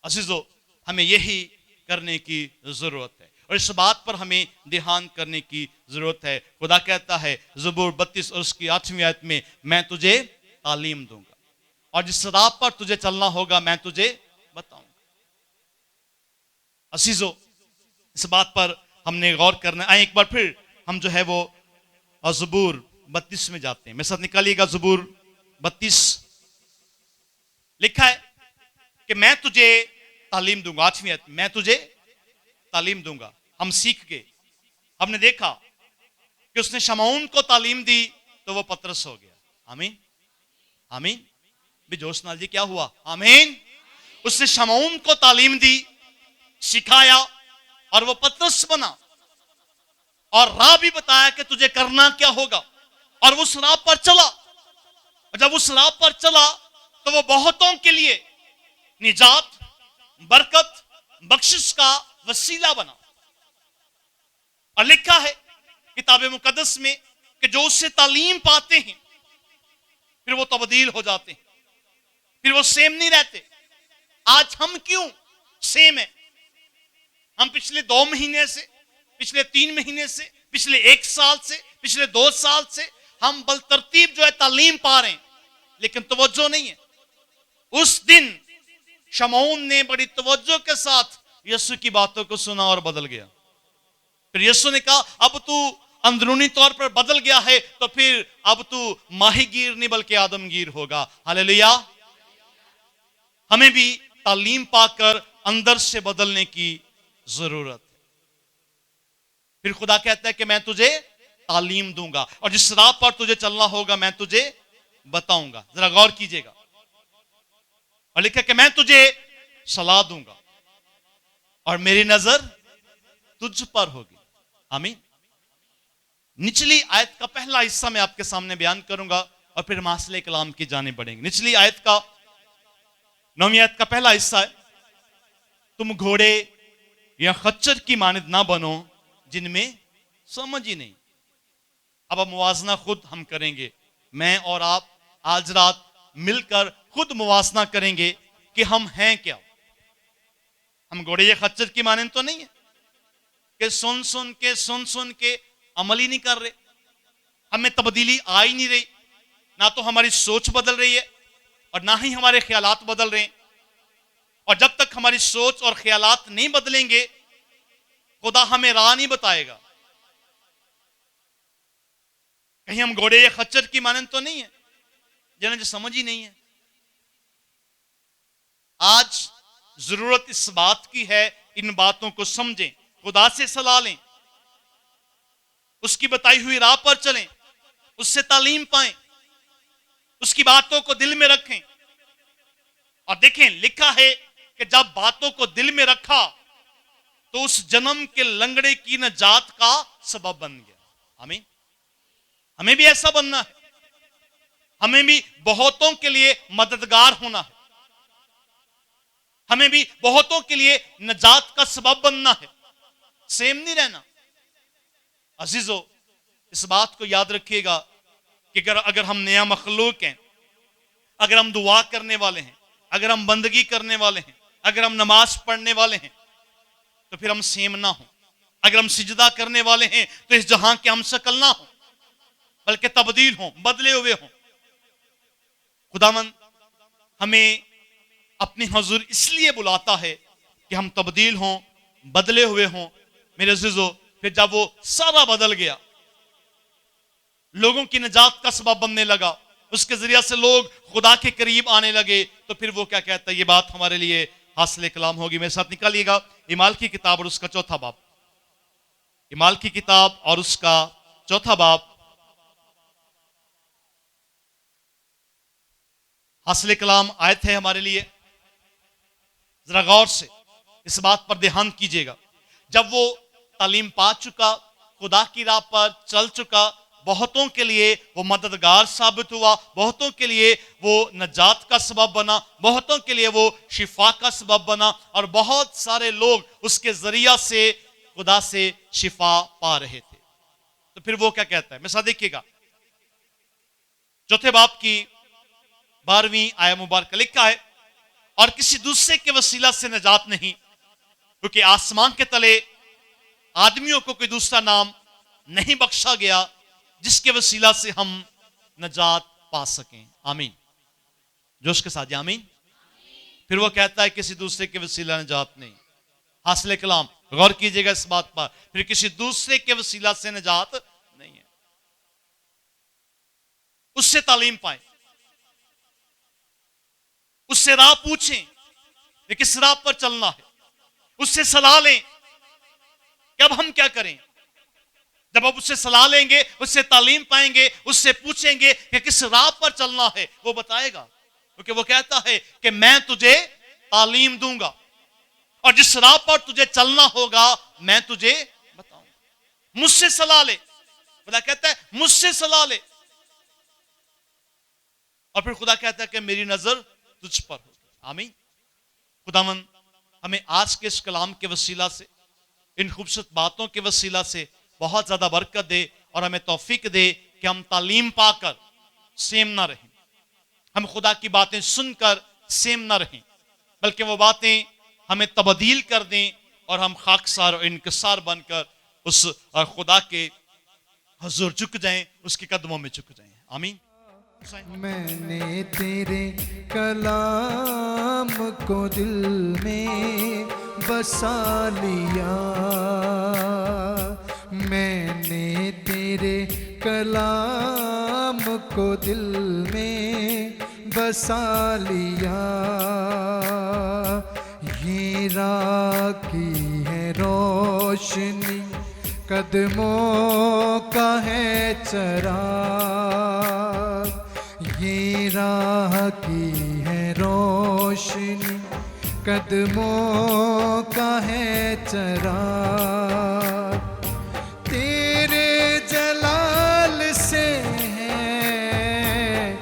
عزیزو، ہمیں یہی کرنے کی ضرورت ہے، اور اس بات پر ہمیں دھیان کرنے کی ضرورت ہے۔ خدا کہتا ہے زبور 32 اور اس کی 8ویں آیت میں، میں تجھے تعلیم دوں گا، اور جس راہ پر تجھے چلنا ہوگا میں تجھے بتاؤں گا۔ عزیزو، اس بات پر ہم نے غور کرنا ہے۔ ایک بار پھر ہم جو ہے وہ زبور 32 میں جاتے ہیں، میرے ساتھ نکالیے گا۔ زبور 32 لکھا ہے کہ میں تجھے تعلیم دوں گا۔ 8ویں آیت، میں تجھے تعلیم دوں گا۔ ہم سیکھ گئے، ہم نے دیکھا کہ اس نے شمعون کو تعلیم دی تو وہ پترس ہو گیا۔ آمین، آمین۔ بھی جوش نال جی کیا ہوا؟ آمین۔ اس نے شمعون کو تعلیم دی، سکھایا، اور وہ پترس بنا، اور راہ بھی بتایا کہ تجھے کرنا کیا ہوگا، اور اس راہ پر چلا۔ اور جب اس راہ پر چلا تو وہ بہتوں کے لیے نجات، برکت، بخشش کا وسیلہ بنا۔ اور لکھا ہے کتاب مقدس میں کہ جو اس سے تعلیم پاتے ہیں پھر وہ تبدیل ہو جاتے ہیں، پھر وہ سیم نہیں رہتے۔ آج ہم کیوں سیم ہیں؟ ہم پچھلے 2 مہینے سے، پچھلے 3 مہینے سے، پچھلے 1 سال سے، پچھلے 2 سال سے ہم بالترتیب جو ہے تعلیم پا رہے ہیں، لیکن توجہ نہیں ہے۔ اس دن شمعون نے بڑی توجہ کے ساتھ یسوع کی باتوں کو سنا اور بدل گیا۔ پھر یسوع نے کہا اب تو اندرونی طور پر بدل گیا ہے تو پھر اب تو ماہی گیر نہیں بلکہ آدم گیر ہوگا۔ ہاللیلویا۔ ہمیں بھی تعلیم پا کر اندر سے بدلنے کی ضرورت ہے۔ پھر خدا کہتا ہے کہ میں تجھے تعلیم دوں گا، اور جس راہ پر تجھے چلنا ہوگا میں تجھے بتاؤں گا۔ ذرا غور کیجئے گا، اور لکھا کہ میں تجھے صلاح دوں گا اور میری نظر تجھ پر ہوگی۔ آمین۔ نچلی آیت کا پہلا حصہ میں آپ کے سامنے بیان کروں گا اور پھر ماسلے کلام کی جانب بڑھیں گے۔ نچلی آیت کا 9ویں آیت کا پہلا حصہ ہے، تم گھوڑے یا خچر کی مانند نہ بنو جن میں سمجھ ہی نہیں۔ اب موازنہ خود ہم کریں گے، میں اور آپ آج رات مل کر خود موازنہ کریں گے کہ ہم ہیں کیا۔ ہم گھوڑے یا خچر کی مانند تو نہیں ہے کہ سن کے عمل ہی نہیں کر رہے، ہمیں تبدیلی آ ہی نہیں رہی، نہ تو ہماری سوچ بدل رہی ہے اور نہ ہی ہمارے خیالات بدل رہے ہیں۔ اور جب تک ہماری سوچ اور خیالات نہیں بدلیں گے خدا ہمیں راہ نہیں بتائے گا۔ کہیں ہم گھوڑے یا خچر کی مانند تو نہیں ہے جنہیں جو سمجھ ہی نہیں ہے۔ آج ضرورت اس بات کی ہے ان باتوں کو سمجھیں، خدا سے صلاح لیں، اس کی بتائی ہوئی راہ پر چلیں، اس سے تعلیم پائیں، اس کی باتوں کو دل میں رکھیں۔ اور دیکھیں لکھا ہے کہ جب باتوں کو دل میں رکھا تو اس جنم کے لنگڑے کی نجات کا سبب بن گیا۔ آمین۔ ہمیں بھی ایسا بننا ہے، ہمیں بھی بہتوں کے لیے مددگار ہونا ہے، ہمیں بھی بہتوں کے لیے نجات کا سبب بننا ہے، سیم نہیں رہنا۔ عزیزو، اس بات کو یاد رکھیے گا کہ اگر ہم نیا مخلوق ہیں، اگر ہم دعا کرنے والے ہیں، اگر ہم بندگی کرنے والے ہیں، اگر ہم نماز پڑھنے والے ہیں، تو پھر ہم سیم نہ ہوں. اگر ہم سجدہ کرنے والے ہیں تو اس جہاں کے ہم شکل نہ ہوں بلکہ تبدیل ہوں, بدلے ہوئے ہوں. خداوند ہمیں اپنے حضور اس لیے بلاتا ہے کہ ہم تبدیل ہوں, بدلے ہوئے ہوں. میرے عزیزو, پھر جب وہ سارا بدل گیا, لوگوں کی نجات کا سبب بننے لگا, اس کے ذریعہ سے لوگ خدا کے قریب آنے لگے, تو پھر وہ کیا کہتا ہے؟ یہ بات ہمارے لیے حاصل کلام ہوگی. میرے ساتھ نکالیے گا اعمال کی کتاب اور اس کا 4 باب. اعمال کی کتاب اور اس کا 4 باب. حاصل کلام آیت ہے ہمارے لیے. ذرا غور سے اس بات پر دھیان کیجیے گا. جب وہ تعلیم پا چکا, خدا کی راہ پر چل چکا, بہتوں کے لیے وہ مددگار ثابت ہوا, بہتوں کے لیے وہ نجات کا سبب بنا, بہتوں کے لیے وہ شفا کا سبب بنا, اور بہت سارے لوگ اس کے ذریعہ سے خدا سے شفا پا رہے تھے. تو پھر وہ کیا کہتا ہے؟ میرے ساتھ دیکھیے گا 4 باب کی 12ویں آیت مبارکہ لکھا ہے, اور کسی دوسرے کے وسیلہ سے نجات نہیں, کیونکہ آسمان کے تلے آدمیوں کو کوئی دوسرا نام نہیں بخشا گیا جس کے وسیلہ سے ہم نجات پا سکیں. آمین. جوش کے ساتھ آمین. پھر وہ کہتا ہے کسی دوسرے کے وسیلہ نجات نہیں. حاصل کلام غور کیجئے گا اس بات پر, پھر کسی دوسرے کے وسیلہ سے نجات نہیں ہے. اس سے تعلیم پائیں, اس سے راہ پوچھیں کہ کس راہ پر چلنا ہے, اس سے صلاح لیں کہ اب ہم کیا کریں. جب آپ اس سے صلاح لیں گے, اس سے تعلیم پائیں گے, اس سے پوچھیں گے کہ کس راہ پر چلنا ہے, وہ بتائے گا. کیونکہ وہ کہتا ہے کہ میں تجھے تعلیم دوں گا, اور جس راہ پر تجھے چلنا ہوگا میں تجھے بتاؤں گا. مجھ سے صلاح لے. خدا کہتا ہے مجھ سے صلاح لے, اور پھر خدا کہتا ہے کہ میری نظر تجھ پر ہو. آمین. خداوند ہمیں آج کے اس کلام کے وسیلہ سے, ان خوبصورت باتوں کے وسیلہ سے بہت زیادہ برکت دے, اور ہمیں توفیق دے کہ ہم تعلیم پا کر سیم نہ رہیں, ہم خدا کی باتیں سن کر سیم نہ رہیں, بلکہ وہ باتیں ہمیں تبدیل کر دیں, اور ہم خاکسار اور انکسار بن کر اس خدا کے حضور جھک جائیں, اس کے قدموں میں جھک جائیں. آمین. میں نے تیرے کلام کو دل میں بسا لیا, میں نے تیرے کلام کو دل میں بسا لیا. یہ راہ کی ہے روشنی, قدموں کا ہے چراغ. یہ راہ کی ہے روشنی, قدموں کا ہے چراغ. تیرے جلال سے ہے,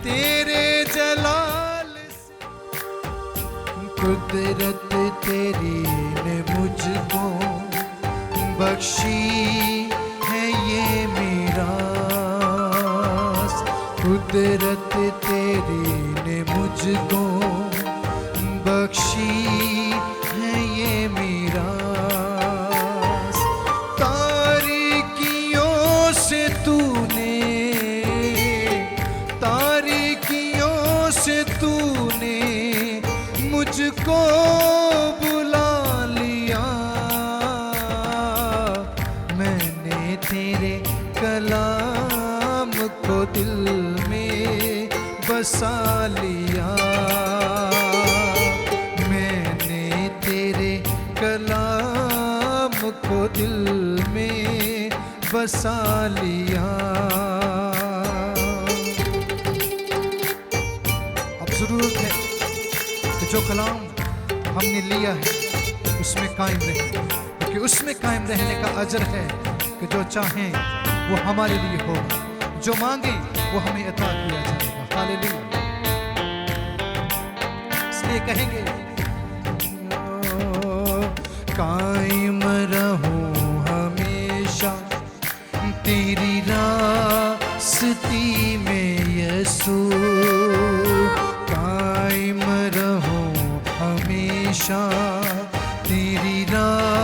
تیرے جلال سے قدرت تیری نے مجھ کو بخشی ہے یہ میراث. قدرت تیری نے مجھ کو بخشی ہے یہ میراث. تاریکیوں سے تو نے, تاریکیوں سے تو نے مجھ کو بلا لیا. میں نے تیرے کلام کو دل میں بسا لیا, میں نے تیرے کلام کو دل میں بسا لیا. اب ضرورت ہے کہ جو کلام ہم نے لیا ہے اس میں قائم رہیں, کیونکہ اس میں قائم رہنے کا اجر ہے کہ جو چاہیں وہ ہمارے لیے ہوگا, جو مانگیں وہ ہمیں عطا کیا جائے گا. ہاللیلویا. اس لیے کہیں گے قائم رہوں ہمیشہ تیری راستی میں یسوع, قائم رہوں ہمیشہ تیری راستی